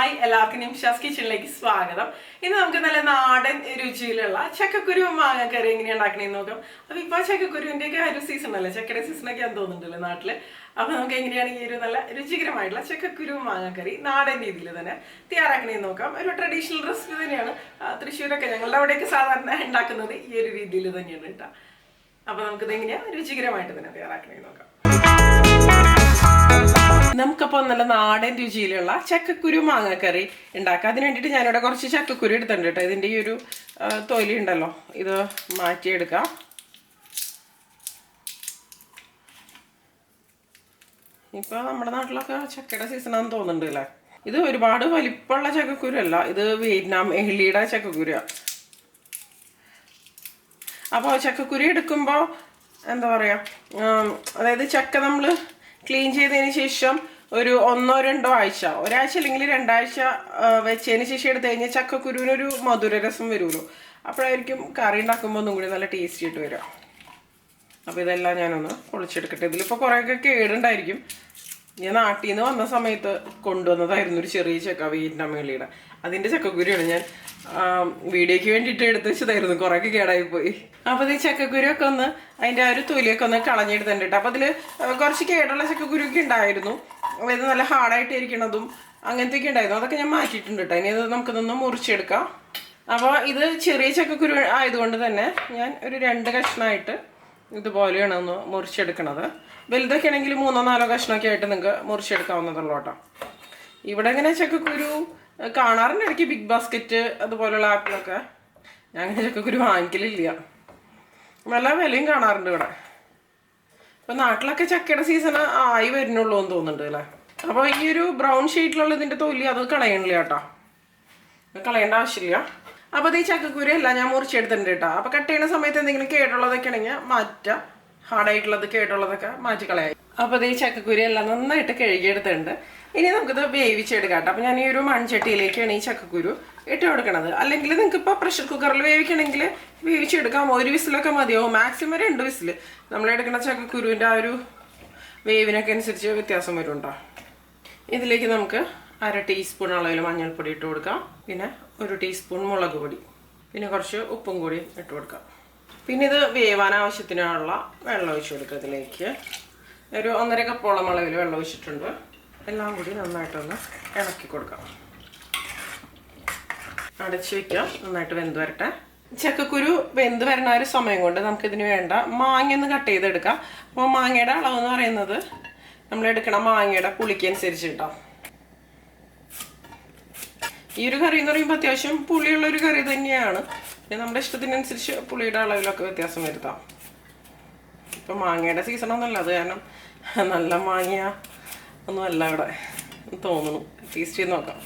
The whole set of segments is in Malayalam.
ഹായ് എല്ലാവർക്കും നിമിഷാസ് കിച്ചണിലേക്ക് സ്വാഗതം. ഇന്ന് നമുക്ക് നല്ല നാടൻ രുചിയിലുള്ള ചക്കക്കുരു മാങ്ങക്കറി എങ്ങനെയാണ് ഉണ്ടാക്കണേന്ന് നോക്കാം. അപ്പൊ ഇപ്പൊ ചക്കക്കുരുവിന്റെ ഒക്കെ ഒരു സീസൺ അല്ലേ, ചക്കയുടെ സീസണൊക്കെ ആണെന്ന് തോന്നുന്നുണ്ടല്ലോ നാട്ടില്. അപ്പൊ നമുക്ക് എങ്ങനെയാണ് ഈ ഒരു നല്ല രുചികരമായിട്ടുള്ള ചക്കക്കുരു മാങ്ങക്കറി നാടൻ രീതിയിൽ തന്നെ തയ്യാറാക്കണേന്ന് നോക്കാം. ഒരു ട്രഡീഷണൽ റെസിപ്പി തന്നെയാണ്. തൃശ്ശൂരൊക്കെ ഞങ്ങളുടെ അവിടെയൊക്കെ സാധാരണ ഉണ്ടാക്കുന്നത് ഈ ഒരു രീതിയിൽ തന്നെയാണ് കേട്ടോ. അപ്പൊ നമുക്കിത് എങ്ങനെയാണ് രുചികരമായിട്ട് തന്നെ തയ്യാറാക്കണേന്ന് നോക്കാം. നമുക്കപ്പോൾ നല്ല നാടൻ രുചിയിലുള്ള ചക്കക്കുരു മാങ്ങക്കറി ഉണ്ടാക്കാം. അതിന് വേണ്ടിയിട്ട് ഞാനിവിടെ കുറച്ച് ചക്കക്കുരു എടുത്തിട്ടുണ്ട് കേട്ടോ. ഇതിൻ്റെ ഈ ഒരു തൊലി ഉണ്ടല്ലോ, ഇത് മാറ്റിയെടുക്കാം. ഇപ്പോൾ നമ്മുടെ നാട്ടിലൊക്കെ ചക്കയുടെ സീസണാന്ന് തോന്നുന്നുണ്ട് അല്ലേ. ഇത് ഒരുപാട് വലിപ്പമുള്ള ചക്കക്കുരു അല്ല, ഇത് വിയറ്റ്നാം എഹ്ലിയുടെ ചക്കക്കുരുയാണ്. അപ്പോൾ ചക്കക്കുരു എടുക്കുമ്പോൾ എന്താ പറയുക, അതായത് ചക്ക നമ്മൾ ക്ലീൻ ചെയ്തതിന് ശേഷം ഒരു 1-2 ആഴ്ച, ഒരാഴ്ച അല്ലെങ്കിൽ 2 ആഴ്ച വെച്ചതിന് ശേഷം എടുത്തു കഴിഞ്ഞാൽ ചക്കക്കുരുവിനൊരു മധുരരസം വരുമല്ലോ. അപ്പോഴായിരിക്കും കറി ഉണ്ടാക്കുമ്പോൾ ഒന്നും കൂടി നല്ല ടേസ്റ്റി ആയിട്ട് വരിക. അപ്പോൾ ഇതെല്ലാം ഞാനൊന്ന് പൊളിച്ചെടുക്കട്ടെ. ഇതിലിപ്പോൾ കുറേയൊക്കെ കേടുണ്ടായിരിക്കും. ഞാൻ നാട്ടിൽ നിന്ന് വന്ന സമയത്ത് കൊണ്ടുവന്നതായിരുന്നു ഒരു ചെറിയ ചക്ക, വിയറ്റ്നാം മേളിയുടെ. അതിൻ്റെ ചക്കക്കുരുയാണ് ഞാൻ വീഡിയോയ്ക്ക് വേണ്ടിയിട്ട് എടുത്ത് വെച്ചതായിരുന്നു. കുറേയൊക്കെ കേടായിപ്പോയി. അപ്പോൾ ഈ ചക്കക്കുരുവൊക്കെ ഒന്ന് അതിൻ്റെ ആ ഒരു തൊലിയൊക്കെ ഒന്ന് കളഞ്ഞെടുത്തിട്ടുണ്ട്. അപ്പോൾ അതിൽ കുറച്ച് കേടുള്ള ചക്കക്കുരുവൊക്കെ ഉണ്ടായിരുന്നു. അതായത് നല്ല ഹാർഡായിട്ട് ഇരിക്കണതും അങ്ങനത്തെയൊക്കെ ഉണ്ടായിരുന്നു. അതൊക്കെ ഞാൻ മാറ്റിയിട്ടുണ്ട് കേട്ടോ. ഇനി അത് നമുക്കിതൊന്ന് മുറിച്ചെടുക്കാം. അപ്പോൾ ഇത് ചെറിയ ചക്കക്കുരു ആയതുകൊണ്ട് തന്നെ ഞാൻ ഒരു 2 കഷ്ണമായിട്ട് ഇതുപോലെയാണ് ഒന്ന് മുറിച്ചെടുക്കണത്. വലുതൊക്കെ ആണെങ്കിൽ 3-4 കഷ്ണമൊക്കെ ആയിട്ട് നിങ്ങൾക്ക് മുറിച്ചെടുക്കാവുന്നതുള്ളൂ കേട്ടോ. ഇവിടെ ഇങ്ങനെ ചക്കക്കുരു കാണാറുണ്ട് ഇടയ്ക്ക്, ബിഗ് ബാസ്ക്കറ്റ് അതുപോലുള്ള ആപ്പിലൊക്കെ. ഞാൻ അങ്ങനെ ചക്കക്കുരു വാങ്ങിക്കലില്ല. നല്ല വിലയും കാണാറുണ്ട് ഇവിടെ. ഇപ്പം നാട്ടിലൊക്കെ ചക്കയുടെ സീസൺ ആയി വരുന്നുള്ളൂ എന്ന് തോന്നുന്നുണ്ട് അല്ലേ. അപ്പോൾ ഈ ഒരു ബ്രൗൺ ഷെയ്ഡിലുള്ള ഇതിൻ്റെ തൊലി അത് കളയണില്ല കേട്ടോ, കളയേണ്ട ആവശ്യമില്ല. അപ്പോൾ അത് ഈ ചക്കക്കുരു എല്ലാം ഞാൻ മുറിച്ചെടുത്തിട്ടുണ്ട് കേട്ടോ. അപ്പോൾ കട്ട് ചെയ്യുന്ന സമയത്ത് എന്തെങ്കിലും കേടുള്ളതൊക്കെ ആണെങ്കിൽ മാറ്റാം, ഹാർഡായിട്ടുള്ളത് കേടുള്ളതൊക്കെ മാറ്റി കളയാം. അപ്പോൾ അത് ഈ ചക്കക്കുരു എല്ലാം നന്നായിട്ട് കഴുകിയെടുത്തിട്ടുണ്ട്. ഇനി നമുക്കിത് വേവിച്ചെടുക്കാം കേട്ടോ. അപ്പോൾ ഞാൻ ഈ ഒരു മൺചട്ടിയിലേക്കാണ് ഈ ചക്കക്കുരു ഇട്ട് കൊടുക്കണത്. അല്ലെങ്കിൽ നിങ്ങൾക്ക് ഇപ്പോൾ പ്രഷർ കുക്കറിൽ വേവിക്കണമെങ്കിൽ വേവിച്ചെടുക്കാം. 1 വിസിലൊക്കെ മതിയാവും, മാക്സിമം 2 വിസിൽ. നമ്മളെടുക്കുന്ന ചക്കക്കുരുവിൻ്റെ ആ ഒരു വേവിനൊക്കെ അനുസരിച്ച് വ്യത്യാസം വരുന്നുണ്ടോ. ഇതിലേക്ക് നമുക്ക് 1/2 ടീസ്പൂൺ അളവിൽ മഞ്ഞൾപ്പൊടി ഇട്ട് കൊടുക്കാം. പിന്നെ 1 ടീസ്പൂൺ മുളക് പൊടി, പിന്നെ കുറച്ച് ഉപ്പും കൂടി ഇട്ട് കൊടുക്കാം. പിന്നെ ഇത് വേവാൻ ആവശ്യത്തിനുള്ള വെള്ളം ഒഴിച്ച് കൊടുക്കുക. ഇതിലേക്ക് ഒരു 1.5 കപ്പോളം അളവിൽ വെള്ളം ഒഴിച്ചിട്ടുണ്ട്. എല്ലാം കൂടി നന്നായിട്ടൊന്ന് ഇളക്കി കൊടുക്കാം. അടച്ച് വയ്ക്കാം, നന്നായിട്ട് വെന്ത് വരട്ടെ. ചക്കക്കുരു വെന്ത് വരുന്ന ഒരു സമയം കൊണ്ട് നമുക്കിതിന് വേണ്ട മാങ്ങ ഒന്ന് കട്ട് ചെയ്തെടുക്കാം. അപ്പോൾ മാങ്ങയുടെ അളവെന്ന് പറയുന്നത് നമ്മളെടുക്കണ മാങ്ങയുടെ പുളിക്കനുസരിച്ച് കിട്ടാം. ഈ ഒരു കറി എന്ന് പറയുമ്പോൾ അത്യാവശ്യം പുളിയുള്ളൊരു കറി തന്നെയാണ്. നമ്മുടെ ഇഷ്ടത്തിനനുസരിച്ച് പുളിയുടെ അളവിലൊക്കെ വ്യത്യാസം വരുത്താം. ഇപ്പം മാങ്ങയുടെ സീസണൊന്നുമല്ല, അത് കാരണം നല്ല മാങ്ങ ഒന്നുമല്ല ഇവിടെ തോന്നുന്നു. ടേസ്റ്റ് ചെയ്ത് നോക്കാം.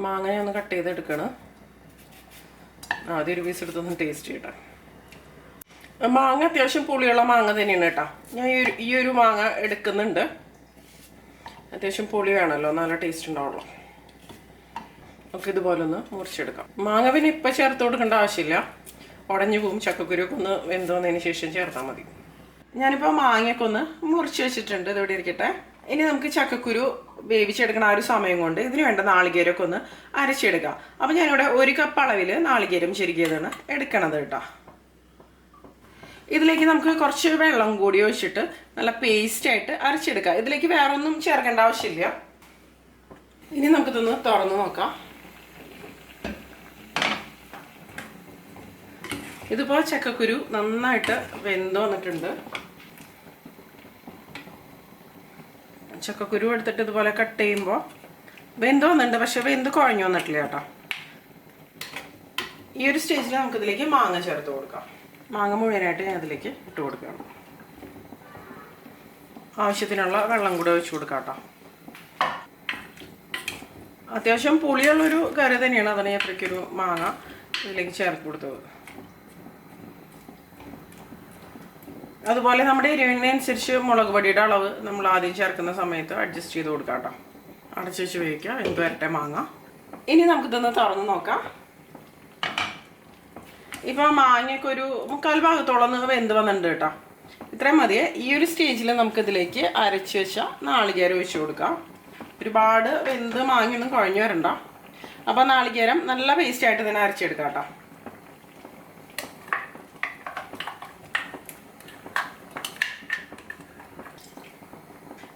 മാങ്ങ ഞാൻ ഒന്ന് കട്ട് ചെയ്തെടുക്കണം. ആദ്യം 1 പീസ് എടുത്തൊന്ന് ടേസ്റ്റ് ചെയ്യട്ടെ. മാങ്ങ അത്യാവശ്യം പുളിയുള്ള മാങ്ങ തന്നെയാണ് കേട്ടോ. ഞാൻ ഈ ഒരു മാങ്ങ എടുക്കുന്നുണ്ട്. അത്യാവശ്യം പുളി വേണമല്ലോ, നല്ല ടേസ്റ്റ് ഉണ്ടാവുള്ളൂ. നമുക്ക് ഇതുപോലെ ഒന്ന് മുറിച്ചെടുക്കാം. മാങ്ങ പിന്നെ ഇപ്പം ചേർത്ത് കൊടുക്കേണ്ട ആവശ്യമില്ല, ഉടഞ്ഞു പോവും. ചക്കക്കുരുവൊക്കെ ഒന്ന് വെന്തോന്നതിന് ശേഷം ചേർത്താൽ മതി. ഞാനിപ്പോൾ മാങ്ങയൊക്കെ ഒന്ന് മുറിച്ച് വെച്ചിട്ടുണ്ട്, ഇതോടെ ഇരിക്കട്ടെ. ഇനി നമുക്ക് ചക്കക്കുരു വേവിച്ചെടുക്കണ ആ ഒരു സമയം കൊണ്ട് ഇതിന് വേണ്ട നാളികേരമൊക്കെ ഒന്ന് അരച്ചെടുക്കാം. അപ്പോൾ ഞാനിവിടെ 1 കപ്പ് അളവിൽ നാളികേരം ചെരുകിയതാണ് എടുക്കണത് കേട്ടോ. ഇതിലേക്ക് നമുക്ക് കുറച്ച് വെള്ളം കൂടി ഒഴിച്ചിട്ട് നല്ല പേസ്റ്റായിട്ട് അരച്ചെടുക്കാം. ഇതിലേക്ക് വേറെ ഒന്നും ചേർക്കേണ്ട ആവശ്യമില്ല. ഇനി നമുക്കിതൊന്ന് തുറന്ന് നോക്കാം. ഇതിപ്പോൾ ചക്കക്കുരു നന്നായിട്ട് വെന്ത് വന്നിട്ടുണ്ട്. ചക്കക്കുരു എടുത്തിട്ട് ഇതുപോലെ കട്ട് ചെയ്യുമ്പോൾ വെന്ത് വന്നിട്ടുണ്ട്, പക്ഷെ വെന്ത് കുഴഞ്ഞു വന്നിട്ടില്ല കേട്ടോ. ഈ ഒരു സ്റ്റേജിൽ നമുക്കിതിലേക്ക് മാങ്ങ ചേർത്ത് കൊടുക്കാം. മാങ്ങ മുഴുവനായിട്ട് ഞാൻ അതിലേക്ക് ഇട്ട് കൊടുക്കുകയാണ്. ആവശ്യത്തിനുള്ള വെള്ളം കൂടെ ഒഴിച്ച് കൊടുക്കാം കേട്ടോ. അത്യാവശ്യം പുളിയുള്ളൊരു കറി തന്നെയാണ്, അതാണ് അത്രയ്ക്കൊരു മാങ്ങ ഇതിലേക്ക് ചേർത്ത് കൊടുത്തത്. അതുപോലെ നമ്മുടെ എരിവിനനുസരിച്ച് മുളക് പൊടിയുടെ അളവ് നമ്മൾ ആദ്യം ചേർക്കുന്ന സമയത്ത് അഡ്ജസ്റ്റ് ചെയ്ത് കൊടുക്കാം കേട്ടോ. അടച്ച് വെച്ച് വേവിക്കുക, എന്ത് വരട്ടെ മാങ്ങ. ഇനി നമുക്കിതൊന്ന് തുറന്ന് നോക്കാം. ഇപ്പോൾ മാങ്ങയൊക്കെ ഒരു 3/4 ഭാഗത്തോളം വെന്ത് വന്നിട്ടുണ്ട് കേട്ടോ. ഇത്രയും മതിയെ. ഈ ഒരു സ്റ്റേജിൽ നമുക്കിതിലേക്ക് അരച്ച് വെച്ച നാളികേരം ഒഴിച്ചു കൊടുക്കാം. ഒരുപാട് വെന്ത് മാങ്ങയൊന്നും കുഴഞ്ഞു വരണ്ട. അപ്പോൾ നാളികേരം നല്ല പേസ്റ്റായിട്ട് തന്നെ അരച്ചെടുക്കാം കേട്ടോ.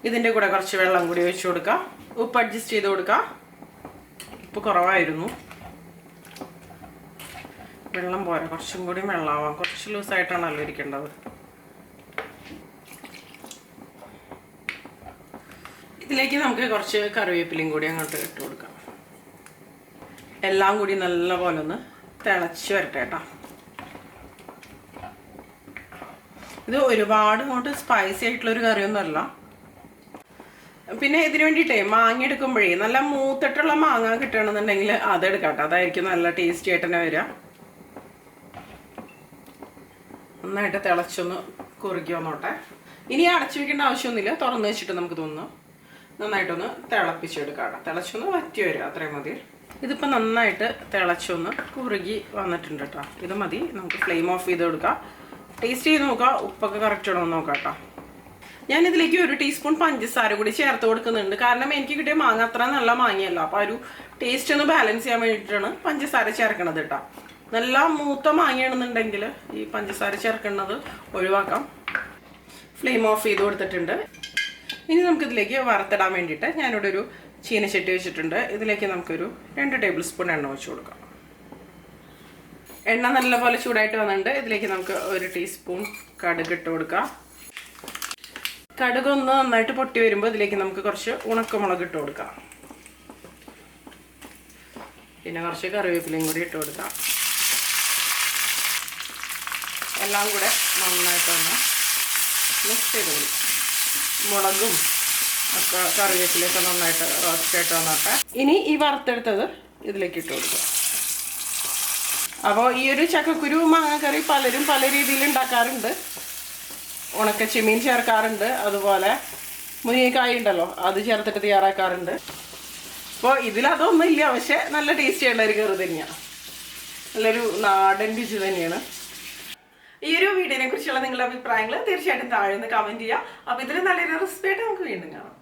ഇതിൻ്റെ കൂടെ കുറച്ച് വെള്ളം കൂടി ഒഴിച്ചു കൊടുക്കാം. ഉപ്പ് അഡ്ജസ്റ്റ് ചെയ്ത് കൊടുക്കാം. ഉപ്പ് കുറവായിരുന്നു, വെള്ളം പോരാ, കുറച്ചും കൂടി വെള്ളമാവാം. കുറച്ച് ലൂസായിട്ടാണല്ലോ ഇരിക്കേണ്ടത്. ഇതിലേക്ക് നമുക്ക് കുറച്ച് കറിവേപ്പിലയും കൂടി അങ്ങോട്ട് ഇട്ട് കൊടുക്കാം. എല്ലാം കൂടി നല്ലപോലെ ഒന്ന് തിളച്ച് വരട്ടെ കേട്ടോ. ഇത് ഒരുപാട് അങ്ങോട്ട് സ്പൈസി ആയിട്ടുള്ളൊരു കറിയൊന്നുമല്ല. പിന്നെ ഇതിന് വേണ്ടിയിട്ടേ മാങ്ങ എടുക്കുമ്പോഴേ നല്ല മൂത്തിട്ടുള്ള മാങ്ങ കിട്ടണമെന്നുണ്ടെങ്കിൽ അതെടുക്കാം കേട്ടോ. അതായിരിക്കും നല്ല ടേസ്റ്റി ആയിട്ട് തന്നെ വരിക. നന്നായിട്ട് തിളച്ചൊന്ന് കുറുക്കി വന്നോട്ടെ. ഇനി അടച്ചു വെക്കേണ്ട ആവശ്യമൊന്നുമില്ല, തുറന്ന് വെച്ചിട്ട് നമുക്ക് തോന്നുന്നു നന്നായിട്ടൊന്ന് തിളപ്പിച്ചെടുക്കാം. തിളച്ചൊന്ന് വറ്റി വരിക, അത്രയും മതി. ഇതിപ്പോൾ നന്നായിട്ട് തിളച്ചൊന്ന് കുറുകി വന്നിട്ടുണ്ട് കേട്ടോ. ഇത് മതി. നമുക്ക് ഫ്ലെയിം ഓഫ് ചെയ്ത് കൊടുക്കാം. ടേസ്റ്റ് ചെയ്ത് നോക്കാം, ഉപ്പൊക്കെ കറക്റ്റ് ആണോ എന്ന് നോക്കാം കേട്ടോ. ഞാനിതിലേക്ക് 1 ടീസ്പൂൺ പഞ്ചസാര കൂടി ചേർത്ത് കൊടുക്കുന്നുണ്ട്. കാരണം എനിക്ക് കിട്ടിയ മാങ്ങ അത്ര നല്ല മാങ്ങയല്ല. അപ്പോൾ ഒരു ടേസ്റ്റ് ഒന്ന് ബാലൻസ് ചെയ്യാൻ വേണ്ടിയിട്ടാണ് പഞ്ചസാര ചേർക്കണത് കേട്ടോ. നല്ല മൂത്ത മാങ്ങയാണെന്നുണ്ടെങ്കിൽ ഈ പഞ്ചസാര ചേർക്കുന്നത് ഒഴിവാക്കാം. ഫ്ലെയിം ഓഫ് ചെയ്ത് കൊടുത്തിട്ടുണ്ട്. ഇനി നമുക്കിതിലേക്ക് വറുത്തിടാൻ വേണ്ടിയിട്ട് ഞാനിവിടെ ഒരു ചീനച്ചട്ടി വെച്ചിട്ടുണ്ട്. ഇതിലേക്ക് നമുക്കൊരു 2 ടേബിൾ സ്പൂൺ എണ്ണ ഒഴിച്ച് കൊടുക്കാം. എണ്ണ നല്ലപോലെ ചൂടായിട്ട് വന്നിട്ടുണ്ട്. ഇതിലേക്ക് നമുക്ക് 1 ടീസ്പൂൺ കടുക് ഇട്ട് കൊടുക്കാം. കടുക് ഒന്ന് നന്നായിട്ട് പൊട്ടി വരുമ്പോൾ ഇതിലേക്ക് നമുക്ക് കുറച്ച് ഉണക്കമുളക് ഇട്ട് കൊടുക്കാം. പിന്നെ കുറച്ച് കറിവേപ്പിലയും കൂടി ഇട്ട് കൊടുക്കാം. എല്ലാം കൂടെ നന്നായിട്ടൊന്ന് മിക്സ് ചെയ്ത് കൊടുക്കും. മുളകും ഒക്കെ കറിവേപ്പിലൊക്കെ നന്നായിട്ട് റോസ്റ്റായിട്ട് വന്നോട്ടെ. ഇനി ഈ വറുത്തെടുത്തത് ഇതിലേക്ക് ഇട്ട് കൊടുക്കുക. അപ്പോൾ ഈ ഒരു ചക്കക്കുരു മാങ്ങക്കറി പലരും പല രീതിയിൽ ഉണ്ടാക്കാറുണ്ട്. ഉണക്ക ചെമ്മീൻ ചേർക്കാറുണ്ട്, അതുപോലെ മുരിങ്ങക്കായ ഉണ്ടല്ലോ അത് ചേർത്തിട്ട് തയ്യാറാക്കാറുണ്ട്. അപ്പോൾ ഇതിലതൊന്നും ഇല്ല, പക്ഷെ നല്ല ടേസ്റ്റി ആയിട്ടുള്ള ഒരു കറി തന്നെയാണ്. നല്ലൊരു നാടൻ രുചി തന്നെയാണ്. ഈ ഒരു വീഡിയോനെ കുറിച്ചുള്ള നിങ്ങളുടെ അഭിപ്രായങ്ങൾ തീർച്ചയായിട്ടും താഴെ നിന്ന് കമന്റ് ചെയ്യുക. അപ്പോൾ ഇതിൽ നല്ലൊരു റെസിപ്പി ആയിട്ട് നമുക്ക് വീണ്ടും കാണാം.